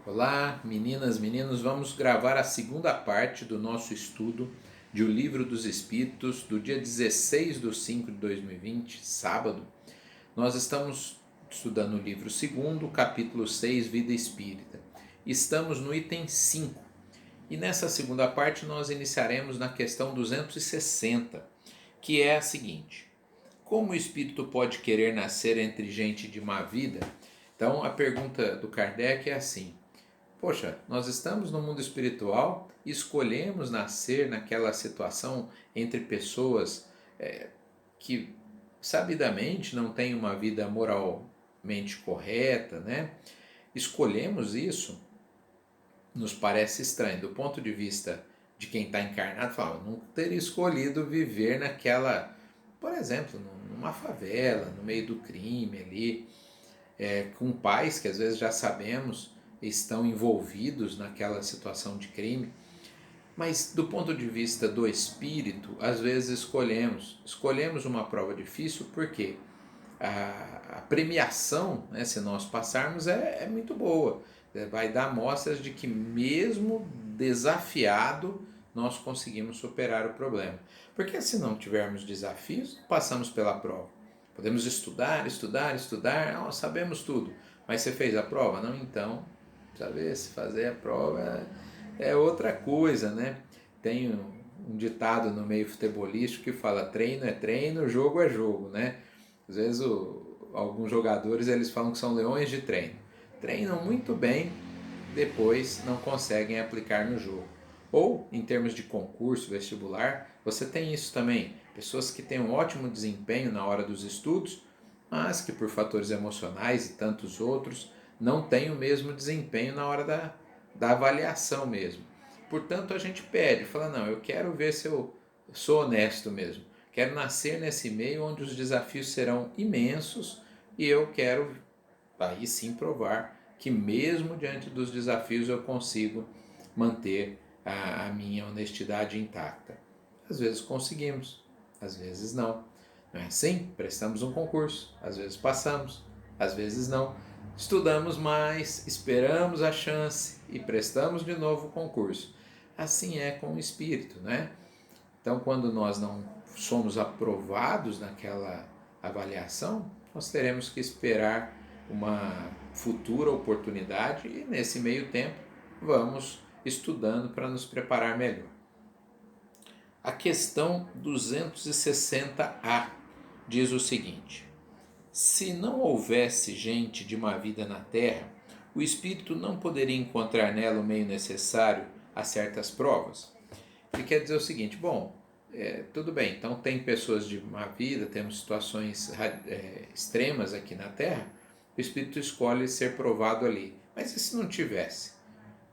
Olá, meninas, meninos, vamos gravar a segunda parte do nosso estudo de O Livro dos Espíritos, do dia 16 de 5 de 2020, sábado. Nós estamos estudando o livro segundo, capítulo 6, Vida Espírita. Estamos no item 5 e nessa segunda parte nós iniciaremos na questão 260, que é a seguinte: como o espírito pode querer nascer entre gente de má vida? Então a pergunta do Kardec é assim: poxa, nós estamos no mundo espiritual e escolhemos nascer naquela situação entre pessoas que sabidamente não têm uma vida moralmente correta, né? Escolhemos isso, nos parece estranho. Do ponto de vista de quem está encarnado, fala, não teria escolhido viver naquela, por exemplo, numa favela, no meio do crime ali, com pais que às vezes já sabemos estão envolvidos naquela situação de crime. Mas do ponto de vista do espírito, às vezes escolhemos uma prova difícil porque a premiação, né, se nós passarmos, é muito boa. Vai dar mostras de que mesmo desafiado, nós conseguimos superar o problema. Porque se não tivermos desafios, passamos pela prova. Podemos estudar, nós sabemos tudo. Mas você fez a prova? Não, então, saber se fazer a prova é outra coisa, né? Tem um ditado no meio futebolístico que fala: treino é treino, jogo é jogo, né? Às vezes alguns jogadores eles falam que são leões de treino. Treinam muito bem, depois não conseguem aplicar no jogo. Ou, em termos de concurso vestibular, você tem isso também. Pessoas que têm um ótimo desempenho na hora dos estudos, mas que por fatores emocionais e tantos outros não têm o mesmo desempenho na hora da avaliação mesmo. Portanto, a gente pede, fala, não, eu quero ver se eu sou honesto mesmo. Quero nascer nesse meio onde os desafios serão imensos e eu quero aí sim provar que mesmo diante dos desafios eu consigo manter a minha honestidade intacta. Às vezes conseguimos, às vezes não. Não é assim? Prestamos um concurso, às vezes passamos, às vezes não. Estudamos mais, esperamos a chance e prestamos de novo o concurso. Assim é com o espírito, né? Então, quando nós não somos aprovados naquela avaliação, nós teremos que esperar uma futura oportunidade e, nesse meio tempo, vamos estudando para nos preparar melhor. A questão 260A diz o seguinte: se não houvesse gente de má vida na Terra, o espírito não poderia encontrar nela o meio necessário a certas provas? Ele quer dizer o seguinte: bom, tudo bem, então tem pessoas de má vida, temos situações extremas aqui na Terra, o espírito escolhe ser provado ali. Mas e se não tivesse?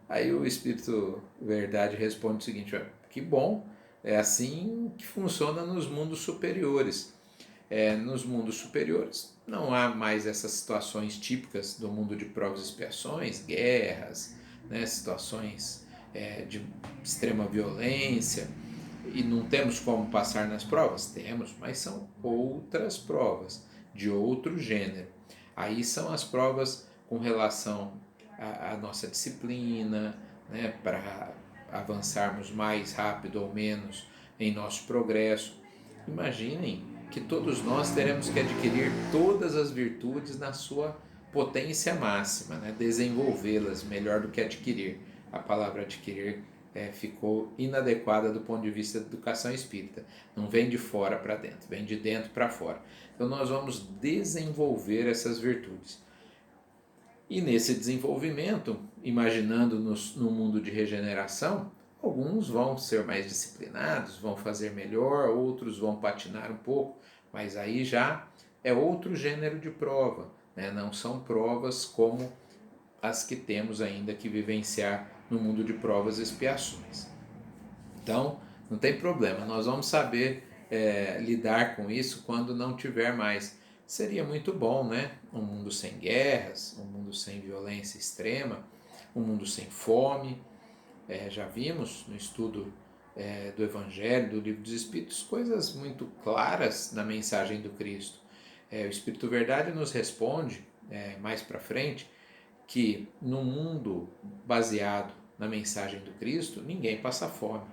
Aí o espírito verdade responde o seguinte: que bom, é assim que funciona nos mundos superiores. Nos mundos superiores não há mais essas situações típicas do mundo de provas e expiações, guerras, né, situações de extrema violência, e não temos como passar nas provas? Temos, mas são outras provas, de outro gênero. Aí são as provas com relação à nossa disciplina, né, para avançarmos mais rápido ou menos em nosso progresso. Imaginem que todos nós teremos que adquirir todas as virtudes na sua potência máxima, né? Desenvolvê-las melhor do que adquirir. A palavra adquirir ficou inadequada do ponto de vista da educação espírita. Não vem de fora para dentro, vem de dentro para fora. Então nós vamos desenvolver essas virtudes. E nesse desenvolvimento, imaginando no mundo de regeneração, alguns vão ser mais disciplinados, vão fazer melhor, outros vão patinar um pouco, mas aí já é outro gênero de prova, né? Não são provas como as que temos ainda que vivenciar no mundo de provas e expiações. Então, não tem problema, nós vamos saber lidar com isso quando não tiver mais. Seria muito bom, né? Um mundo sem guerras, um mundo sem violência extrema, um mundo sem fome. Já vimos no estudo do Evangelho, do Livro dos Espíritos, coisas muito claras na mensagem do Cristo. O Espírito Verdade nos responde mais para frente que no mundo baseado na mensagem do Cristo, ninguém passa fome.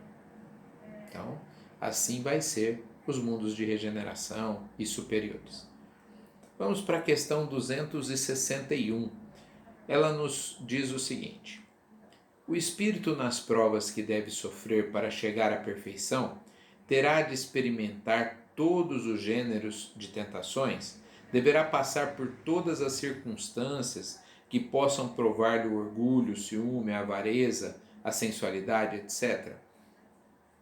Então, assim vai ser os mundos de regeneração e superiores. Vamos para a questão 261. Ela nos diz o seguinte: o espírito, nas provas que deve sofrer para chegar à perfeição, terá de experimentar todos os gêneros de tentações, deverá passar por todas as circunstâncias que possam provar do orgulho, o ciúme, a avareza, a sensualidade, etc.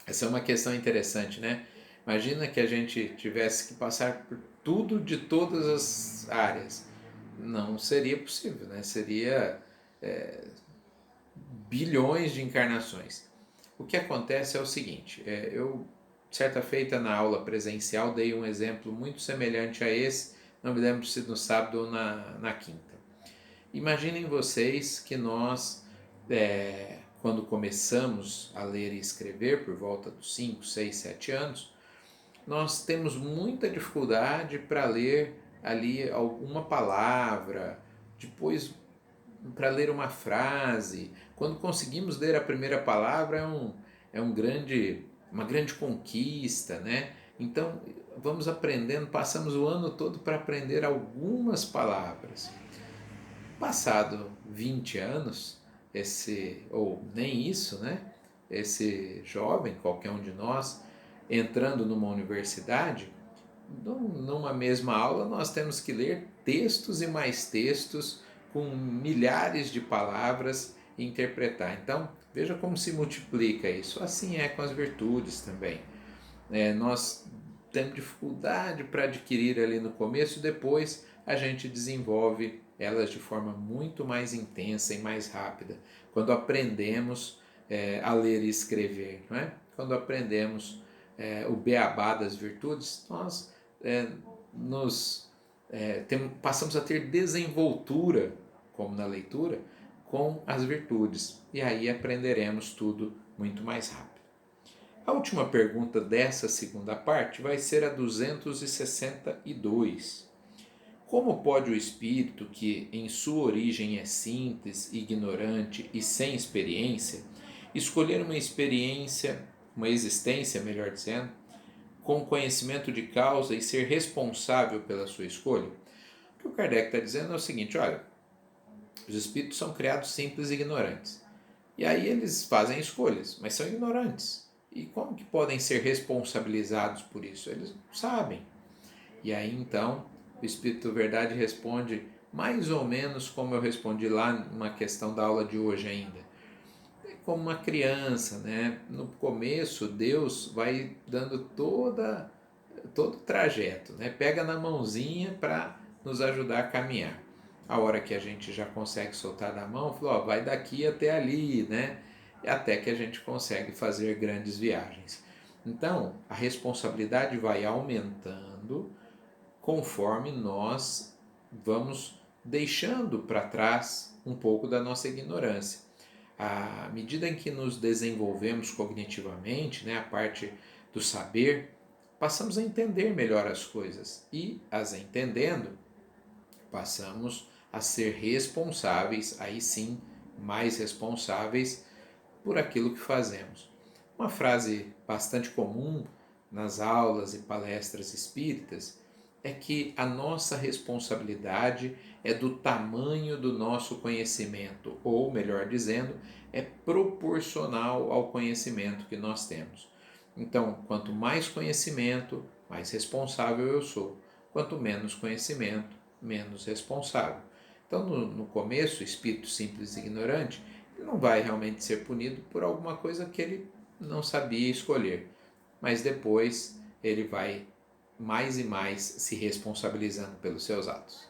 Essa é uma questão interessante, né? Imagina que a gente tivesse que passar por tudo de todas as áreas. Não seria possível, né? Seria bilhões de encarnações. O que acontece é o seguinte, eu, certa feita na aula presencial, dei um exemplo muito semelhante a esse, não me lembro se no sábado ou na quinta. Imaginem vocês que nós, quando começamos a ler e escrever, por volta dos 5, 6, 7 anos, nós temos muita dificuldade para ler ali alguma palavra, depois para ler uma frase. Quando conseguimos ler a primeira palavra uma grande conquista, né? Então vamos aprendendo, passamos o ano todo para aprender algumas palavras. Passado 20 anos, ou nem isso, né? Esse jovem, qualquer um de nós, entrando numa universidade, numa mesma aula nós temos que ler textos e mais textos com milhares de palavras e interpretar. Então, veja como se multiplica isso. Assim é com as virtudes também. Nós temos dificuldade para adquirir ali no começo, depois a gente desenvolve elas de forma muito mais intensa e mais rápida. Quando aprendemos a ler e escrever, não é? Quando aprendemos o beabá das virtudes, nós passamos a ter desenvoltura, como na leitura, com as virtudes. E aí aprenderemos tudo muito mais rápido. A última pergunta dessa segunda parte vai ser a 262. Como pode o espírito, que em sua origem é simples, ignorante e sem experiência, escolher uma existência, melhor dizendo, com conhecimento de causa e ser responsável pela sua escolha? O que o Kardec está dizendo é o seguinte: olha, os espíritos são criados simples e ignorantes. E aí eles fazem escolhas, mas são ignorantes. E como que podem ser responsabilizados por isso? Eles não sabem. E aí então o Espírito Verdade responde mais ou menos como eu respondi lá numa questão da aula de hoje ainda. É como uma criança, né? No começo Deus vai dando todo o trajeto, né? Pega na mãozinha para nos ajudar a caminhar. A hora que a gente já consegue soltar da mão, falou, vai daqui até ali, né? Até que a gente consegue fazer grandes viagens. Então, a responsabilidade vai aumentando conforme nós vamos deixando para trás um pouco da nossa ignorância. À medida em que nos desenvolvemos cognitivamente, né, a parte do saber, passamos a entender melhor as coisas e, as entendendo, passamos a ser responsáveis, aí sim, mais responsáveis por aquilo que fazemos. Uma frase bastante comum nas aulas e palestras espíritas é que a nossa responsabilidade é do tamanho do nosso conhecimento, ou, melhor dizendo, é proporcional ao conhecimento que nós temos. Então, quanto mais conhecimento, mais responsável eu sou. Quanto menos conhecimento, menos responsável. Então, no começo, o espírito simples e ignorante, ele não vai realmente ser punido por alguma coisa que ele não sabia escolher, mas depois ele vai mais e mais se responsabilizando pelos seus atos.